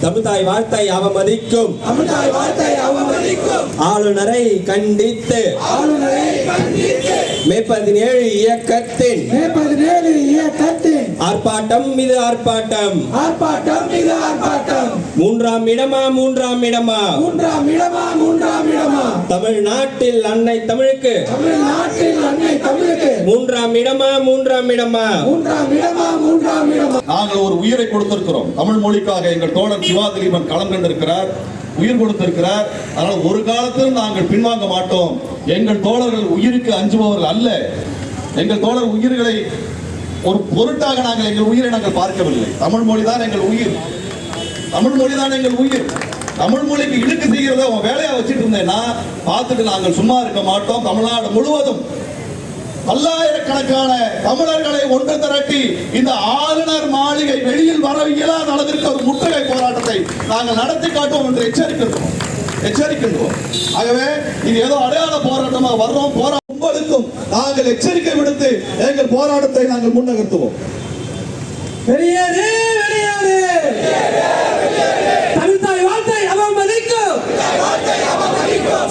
தமிழ்தாய் வாழ்த்தை அவமதிக்கும் ஆளுநரை கண்டித்து மே 17 இயக்கத்தின் ஆர்ப்பாட்டம் மீது ஆர்ப்பாட்டம் மூன்றாம் இடமா தமிழ்நாட்டில் அன்னை தமிழுக்கு மூன்றாம் இடமா நாங்கள் ஒரு உயிரை கொடுத்திருக்கிறோம். தமிழ் மொழிக்காக எங்கள் தோழர் சிவா திலீபன் களம் கண்டிருக்கிறார், உயிர் கொடுத்திருக்கிறார். அதனால் ஒரு காலத்திலும் நாங்கள் பின்வாங்க மாட்டோம். எங்கள் தோழர்கள் உயிருக்கு அஞ்சுபவர்கள் அல்ல. எங்கள் தோழர் உயிர்களை ஒரு பொருட்டாக நாங்கள் எங்கள் உயிரை நாங்கள் பார்க்கவில்லை. தமிழ் மொழி தான் எங்கள் உயிர். தமிழ் மொழிக்கு இழுக்கு செய்கிறத வேலையா வச்சுட்டு இருந்தேன்னா பார்த்துட்டு நாங்கள் சும்மா இருக்க மாட்டோம். தமிழ்நாடு முழுவதும் பல்லாயிரக்கணக்கான தமிழர்களை ஒன்று திரட்டி இந்த ஆளுநர் மாளிகை வெளியில் வர இயலாத அளவிற்கு ஒரு முற்றுகை போராட்டத்தை நாங்கள் நடத்தி காட்டுவோம் என்று எச்சரிக்கின்றோம். ஆகவே இது ஏதோ அடையாள போராட்டமாக வர்றோம். உங்களுக்கும் நாங்கள் எச்சரிக்கை விடுத்து எங்கள் போராட்டத்தை நாங்கள் முன்னகர்த்துவோம். வெளியேறு தமிழ்தாய் வாழ்த்தை அவமதிக்கும்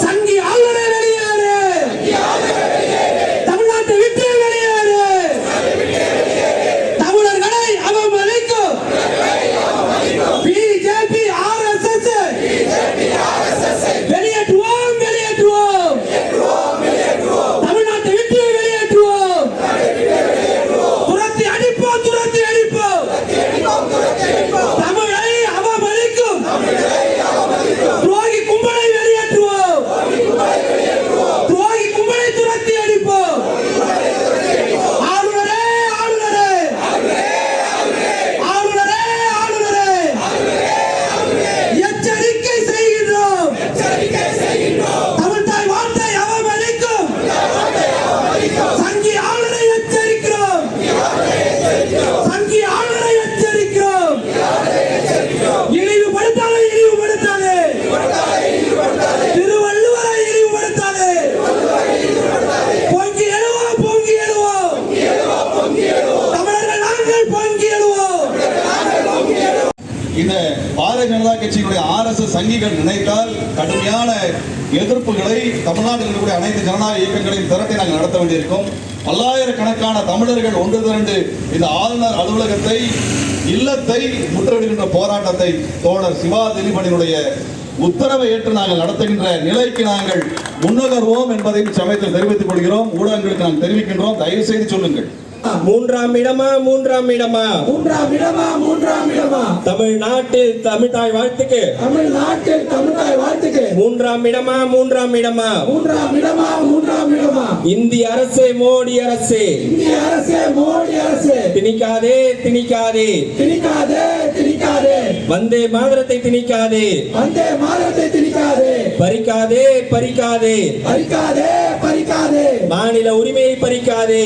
சங்கி ஆளுநரை வெளியேறு, தமிழ்நாட்டை விட்டு வெளியேறு, தமிழர்களை அவமதிக்கும் பிஜேபி RSS வெளியேற்றுவோம், தமிழ்நாட்டை விட்டு வெளியேற்றுவோம், துரத்தி அடிப்போம், தமிழை அவமதிக்கும் துரோகி கும்பலை வெளியேற்றுவோம், துரோகி கும்பலை துரத்தி அடிப்போம். ஆளுநரே எச்சரிக்கை செய்கின்றோம். தமிழ்தாய் வாழ்த்தை அவமதிக்கும் சங்கி ஆளுநரை எச்சரிக்கிறோம். இழிவுபடுத்தாதே, திருவள்ளுவரை இழிவுபடுத்தாதே. பொங்கி எழுவோம், தமிழர்கள் நாங்கள் பொங்கி எழுவோம். இந்த பாரதிய ஜனதா கட்சியினுடைய RSS சங்கிகள் நினைத்தால் கடுமையான எதிர்ப்புகளை தமிழ்நாட்டில் இருக்கக்கூடிய அனைத்து ஜனநாயக இயக்கங்களையும் திரட்டி நாங்கள் நடத்த வேண்டியிருக்கும். பல்லாயிரக்கணக்கான தமிழர்கள் ஒன்று திரண்டு இந்த ஆளுநர் அலுவலகத்தை இல்லத்தை முற்றுகையிடுகின்ற போராட்டத்தை தோழர் சிவா திலீபனுடைய உத்தரவை ஏற்று நாங்கள் நடத்துகின்ற நிலைக்கு நாங்கள் முன்னகர்வோம் என்பதை சமயத்தில் தெரிவித்துக் கொள்கிறோம். ஊடகங்களுக்கு நாங்கள் தெரிவிக்கின்றோம். தயவு செய்து சொல்லுங்கள். மூன்றாம் இடமா தமிழ்நாட்டில் தமிழ்தாய் வாழ்த்துக்கு மூன்றாம் இடமா இந்திய அரசு, மோடி அரசு திணிக்காதே வந்தே மாதரத்தை திணிக்காதே, பறிக்காதே மாநில உரிமையை பறிக்காதே.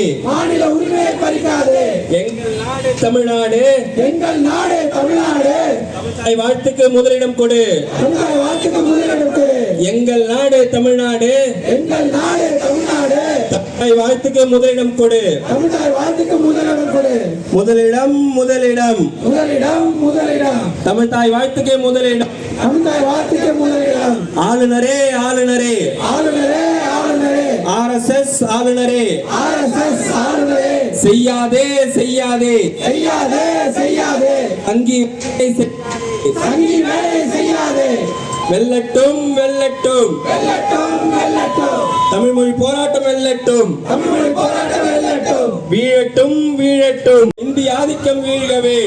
எங்கள் நாடு தமிழ்நாடு, தமிழ்தாய் வாழ்த்துக்கு முதலிடம் கொடு. எங்கள் நாடு தமிழ்நாடு, தமிழ்தாய் வாழ்த்துக்கு முதலிடம் கொடு. முதலிடம் தமிழ்தாய் வாழ்த்துக்கு முதலிடம். ஆளுநரே RSS ஆளுநரே செய்யாதே அங்கி வெல்லட்டும் தமிழ் மொழி போராட்டம் வெல்லட்டும், வீழட்டும் இந்திய ஆதிக்கம் வீழ்கவே.